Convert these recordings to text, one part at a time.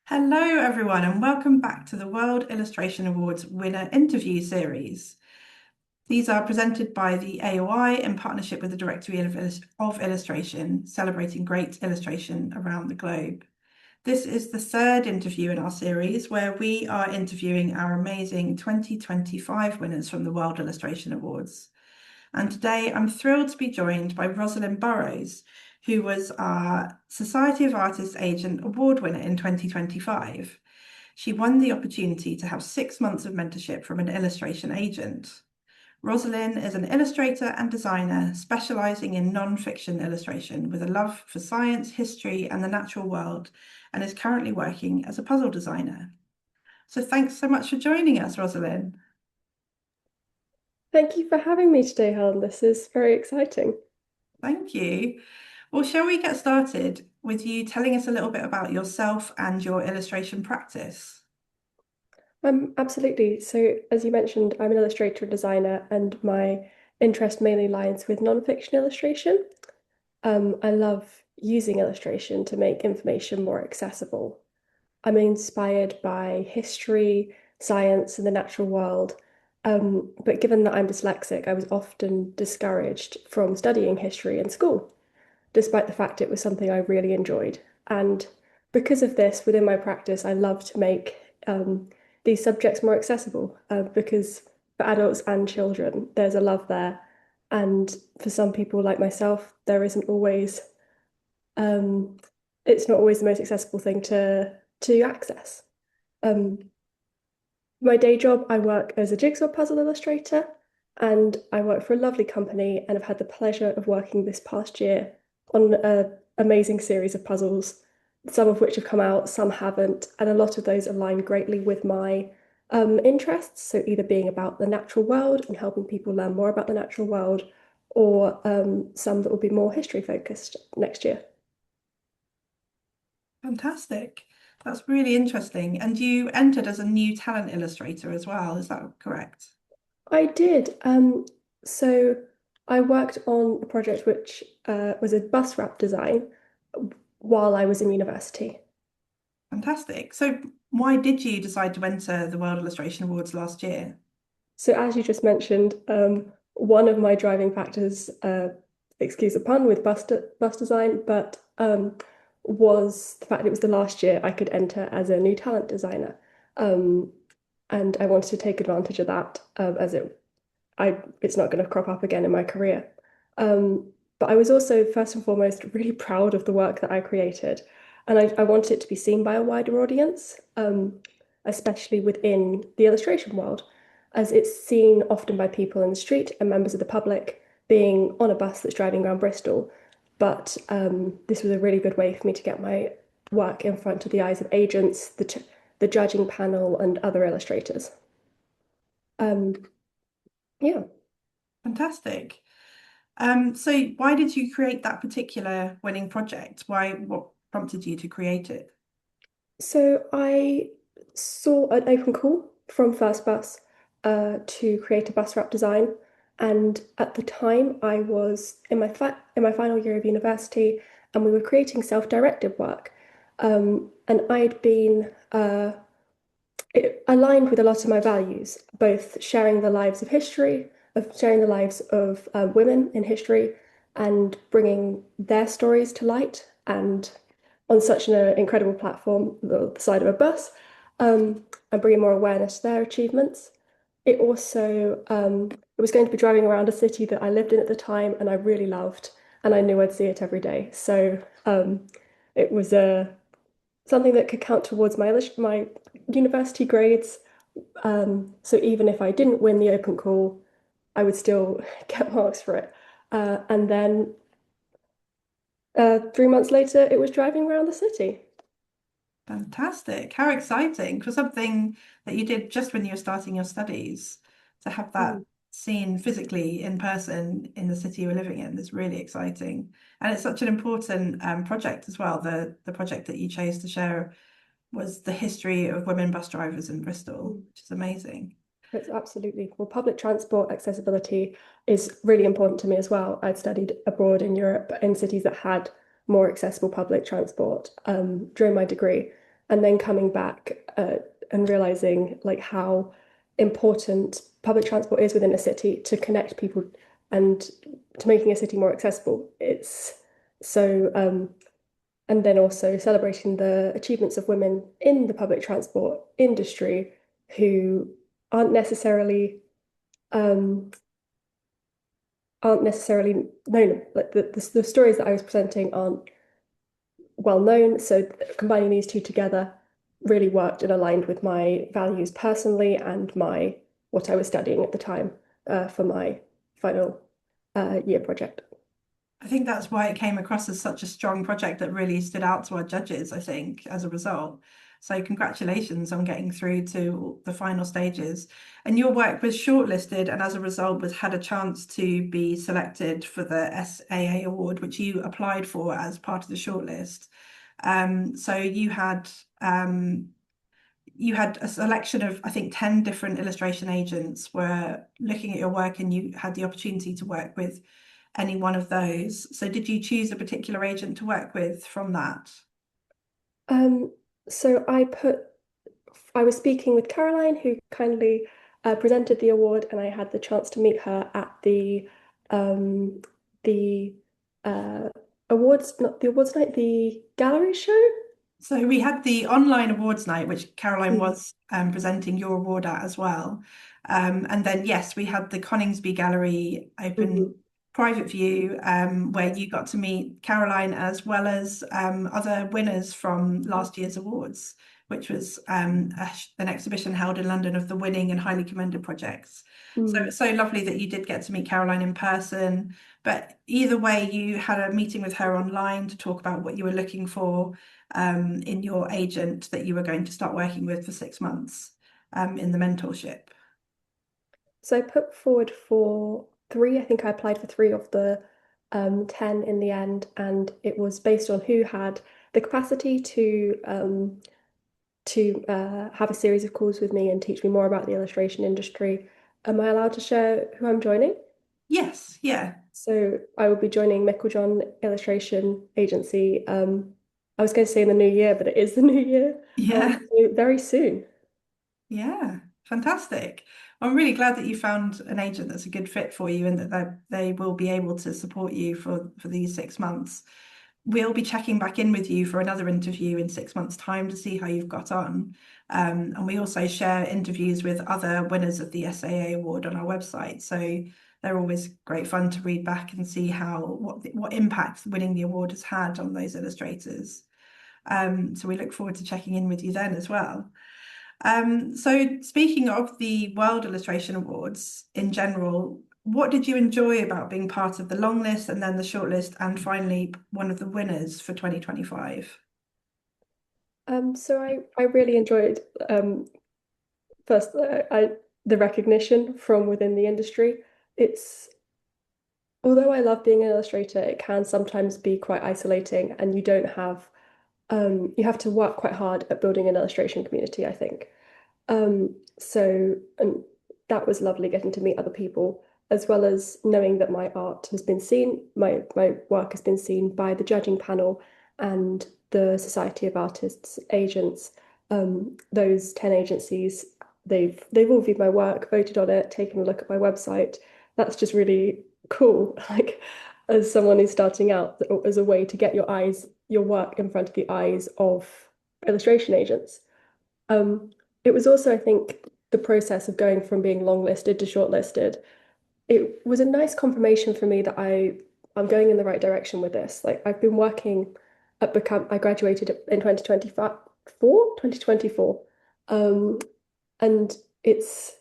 Hello, everyone, and welcome back to the World Illustration Awards winner interview series. These are presented by the AOI in partnership with the Directory of Illustration, celebrating great illustration around the globe. This is the third interview in our series where we are interviewing our amazing 2025 winners from the World Illustration Awards. And today I'm thrilled to be joined by Rosalyn Burroughs, who was our Society of Artists Agent Award winner in 2025. She won the opportunity to have 6 months of mentorship from an illustration agent. Rosalyn is an illustrator and designer specializing in non-fiction illustration with a love for science, history, and the natural world, and is currently working as a puzzle designer. So thanks so much for joining us, Rosalyn. Thank you for having me today, Helen. This is very exciting. Thank you. Well, shall we get started with you telling us a little bit about yourself and your illustration practice? Absolutely. So, as you mentioned, I'm an illustrator and designer, and my interest mainly lies with non-fiction illustration. I love using illustration to make information more accessible. I'm inspired by history, science, and the natural world. But given that I'm dyslexic, I was often discouraged from studying history in school, despite the fact it was something I really enjoyed. And because of this, within my practice, I love to make these subjects more accessible because for adults and children, there's a love there. And for some people like myself, there isn't always, um, it's not always the most accessible thing to access. Um, my day job, I work as a jigsaw puzzle illustrator, and I work for a lovely company and have had the pleasure of working this past year on an amazing series of puzzles, some of which have come out, some haven't, and a lot of those align greatly with my interests. So either being about the natural world and helping people learn more about the natural world, or some that will be more history focused next year. Fantastic. That's really interesting. And you entered as a new talent illustrator as well, is that correct? I did. So I worked on a project which was a bus wrap design while I was in university. Fantastic. So why did you decide to enter the World Illustration Awards last year? So as you just mentioned, one of my driving factors, excuse the pun, with bus design, but was the fact it was the last year I could enter as a new talent designer. Um, and I wanted to take advantage of that as it's not going to crop up again in my career. But I was also, first and foremost, really proud of the work that I created. And I wanted it to be seen by a wider audience, especially within the illustration world, as it's seen often by people in the street and members of the public being on a bus that's driving around Bristol. But this was a really good way for me to get my work in front of the eyes of agents, the judging panel, and other illustrators. Um, yeah. Fantastic. So why did you create that particular winning project? What prompted you to create it? So I saw an open call from First Bus to create a bus wrap design, and at the time I was in my final year of university, and we were creating self-directed work, and I'd been it aligned with a lot of my values, both sharing the lives of history, of sharing the lives of women in history, and bringing their stories to light, and on such an incredible platform, the side of a bus, and bringing more awareness to their achievements. It also, it was going to be driving around a city that I lived in at the time and I really loved, and I knew I'd see it every day. So it was something that could count towards my university grades. So even if I didn't win the open call, I would still get marks for it. And then 3 months later, it was driving around the city. Fantastic. How exciting for something that you did just when you were starting your studies to have that Mm. seen physically in person in the city you were living in is really exciting. And it's such an important project as well. The project that you chose to share was the history of women bus drivers in Bristol, Mm. which is amazing. It's absolutely. Well, public transport accessibility is really important to me as well. I'd studied abroad in Europe in cities that had more accessible public transport during my degree. and then coming back and realizing like how important public transport is within a city to connect people and to making a city more accessible. It's so and then also celebrating the achievements of women in the public transport industry who aren't necessarily um, aren't necessarily known. Like the stories that I was presenting aren't well known. So combining these two together really worked and aligned with my values personally and my what I was studying at the time for my final year project. I think that's why it came across as such a strong project that really stood out to our judges, I think, as a result. So congratulations on getting through to the final stages. And your work was shortlisted and as a result was had a chance to be selected for the SAA award, which you applied for as part of the shortlist. So you had a selection of, I think, 10 different illustration agents were looking at your work and you had the opportunity to work with any one of those. So did you choose a particular agent to work with from that? Um, so I was speaking with Caroline, who kindly presented the award, and I had the chance to meet her at um, the uh, awards, not the awards night, the gallery show. So we had the online awards night, which Caroline Mm. was presenting your award at as well. And then, yes, we had the Coningsby Gallery open Mhm. private view where you got to meet Caroline as well as other winners from last year's awards, which was an exhibition held in London of the winning and highly commended projects. So Mm. it's so lovely that you did get to meet Caroline in person. But either way, you had a meeting with her online to talk about what you were looking for in your agent that you were going to start working with for 6 months in the mentorship. So I put forward for three. I think I applied for three of the 10 in the end, and it was based on who had the capacity to have a series of calls with me and teach me more about the illustration industry. Am I allowed to share who I'm joining? Yes, yeah, So I will be joining John Illustration Agency. I was going to say in the new year, but it is the new year. yeah, So very soon. yeah, fantastic. I'm really glad that you found an agent that's a good fit for you and that they will be able to support you for these 6 months. We'll be checking back in with you for another interview in 6 months' time to see how you've got on. And we also share interviews with other winners of the SAA award on our website. So they're always great fun to read back and see what impact winning the award has had on those illustrators. So we look forward to checking in with you then as well. So speaking of the World Illustration Awards in general, what did you enjoy about being part of the long list and then the short list and finally one of the winners for 2025? So I really enjoyed first the recognition from within the industry. It's although I love being an illustrator, it can sometimes be quite isolating, and you have to work quite hard at building an illustration community, I think. And that was lovely getting to meet other people, as well as knowing that my art has been seen, my work has been seen by the judging panel and the Society of Artists agents. Those 10 agencies, they've all viewed my work, voted on it, taken a look at my website. That's just really cool. Like as someone who's starting out, as a way to get your work in front of the eyes of illustration agents. Um, it was also, I think, the process of going from being longlisted to shortlisted. It was a nice confirmation for me that I'm going in the right direction with this. Like I've been working I graduated in 2024. Um, and it's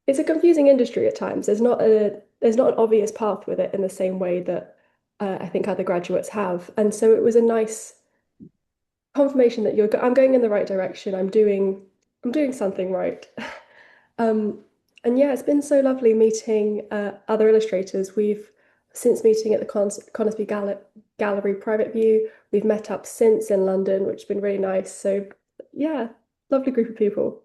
a confusing industry at times. There's not an obvious path with it in the same way that I think other graduates have. And so it was a nice confirmation that I'm going in the right direction. I'm doing something right. Um, and yeah, it's been so lovely meeting other illustrators. We've since meeting at the Conisby Gallery Private View, we've met up since in London, which has been really nice. So yeah, lovely group of people.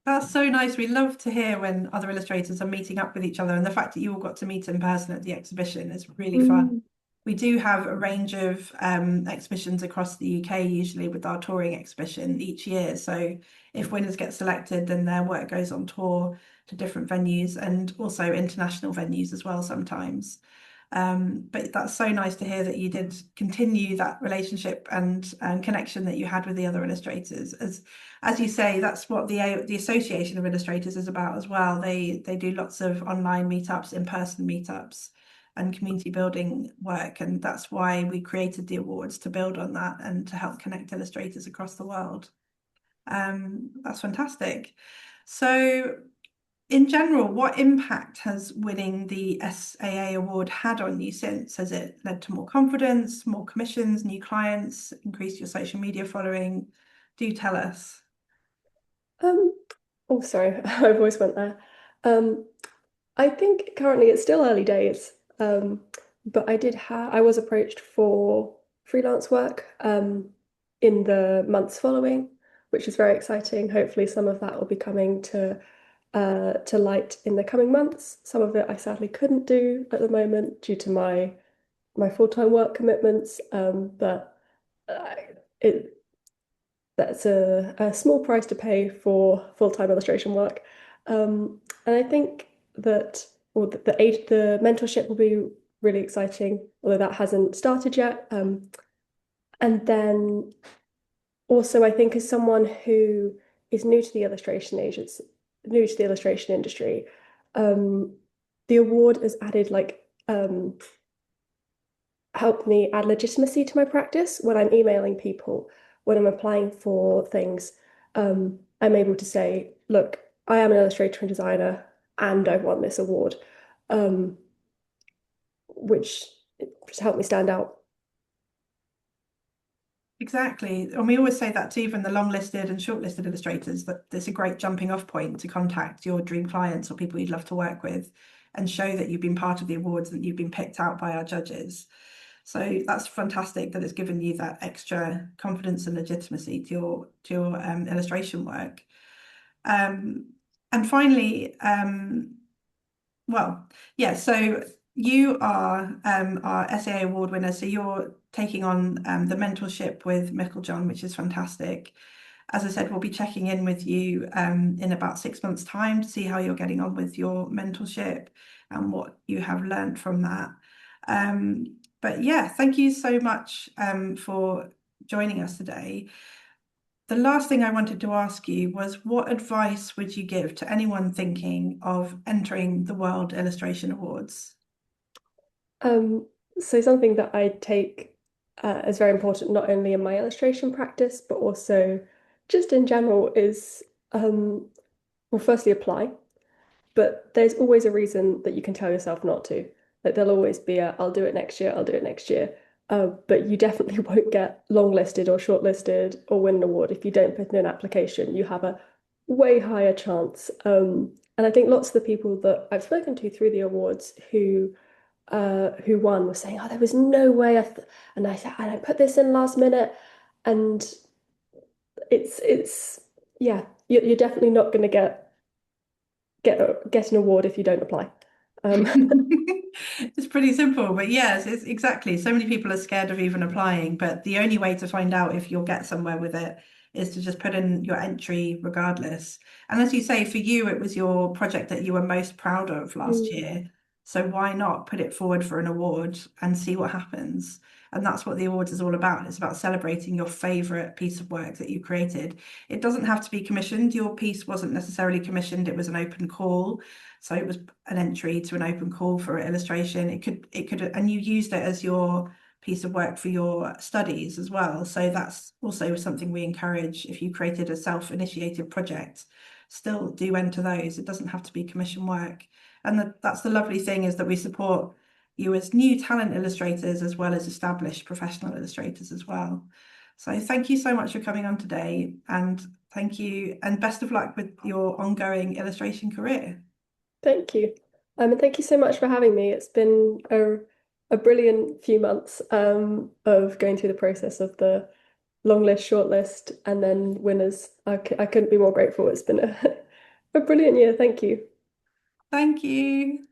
That's so nice. We love to hear when other illustrators are meeting up with each other, and the fact that you all got to meet in person at the exhibition is really fun. Mm. We do have a range of exhibitions across the UK, usually with our touring exhibition each year. So if winners get selected, then their work goes on tour to different venues and also international venues as well sometimes. But that's so nice to hear that you did continue that relationship and connection that you had with the other illustrators. As you say, that's what the Association of Illustrators is about as well. They do lots of online meetups, in-person meetups, and community building work, and that's why we created the awards, to build on that and to help connect illustrators across the world. That's fantastic. So, in general, what impact has winning the SAA award had on you since? Has it led to more confidence, more commissions, new clients, increased your social media following? Do tell us. Um, oh, sorry, I've always went there. Um, I think currently it's still early days, but I was approached for freelance work in the months following, which is very exciting. Hopefully, some of that will be coming to light in the coming months. Some of it I sadly couldn't do at the moment due to my full-time work commitments, but uh, it that's a small price to pay for full-time illustration work. And I think that the mentorship will be really exciting, although that hasn't started yet. And then also, I think as someone who is new to the illustration agents, new to the illustration industry, the award has added helped me add legitimacy to my practice when I'm emailing people, when I'm applying for things. I'm able to say, look, I am an illustrator and designer, and I've won this award, um, which just helped me stand out. Exactly. And we always say that to even the long-listed and shortlisted illustrators, that it's a great jumping off point to contact your dream clients or people you'd love to work with and show that you've been part of the awards and that you've been picked out by our judges. So that's fantastic that it's given you that extra confidence and legitimacy to your illustration work. Um, and finally, well, yeah, so you are our SAA award winner, so you're taking on the mentorship with John, which is fantastic. As I said, we'll be checking in with you in about 6 months' time to see how you're getting on with your mentorship and what you have learned from that. But yeah, thank you so much for joining us today. The last thing I wanted to ask you was, what advice would you give to anyone thinking of entering the World Illustration Awards? Um, so something that I take as very important, not only in my illustration practice, but also just in general, is well, firstly, apply. But there's always a reason that you can tell yourself not to. Like there'll always be a, I'll do it next year, I'll do it next year. But you definitely won't get longlisted or shortlisted or win an award if you don't put in an application. You have a way higher chance. And I think lots of the people that I've spoken to through the awards who won were saying, "Oh, there was no way," and I said, "I put this in last minute," and it's yeah, you're definitely not going to get an award if you don't apply. Um, It's pretty simple, but yes, it's exactly. So many people are scared of even applying, but the only way to find out if you'll get somewhere with it is to just put in your entry regardless. And as you say, for you, it was your project that you were most proud of last mm, year. So why not put it forward for an award and see what happens? And that's what the awards is all about. It's about celebrating your favorite piece of work that you created. It doesn't have to be commissioned. Your piece wasn't necessarily commissioned, it was an open call. So it was an entry to an open call for illustration. It could, and you used it as your piece of work for your studies as well. So that's also something we encourage. If you created a self-initiated project, still do enter those. It doesn't have to be commission work. And that's the lovely thing, is that we support you as new talent illustrators as well as established professional illustrators as well. So thank you so much for coming on today, and thank you and best of luck with your ongoing illustration career. thank you. And thank you so much for having me. It's been a brilliant few months of going through the process of the long list, short list, and then winners. I couldn't be more grateful. It's been a brilliant year. Thank you. Thank you.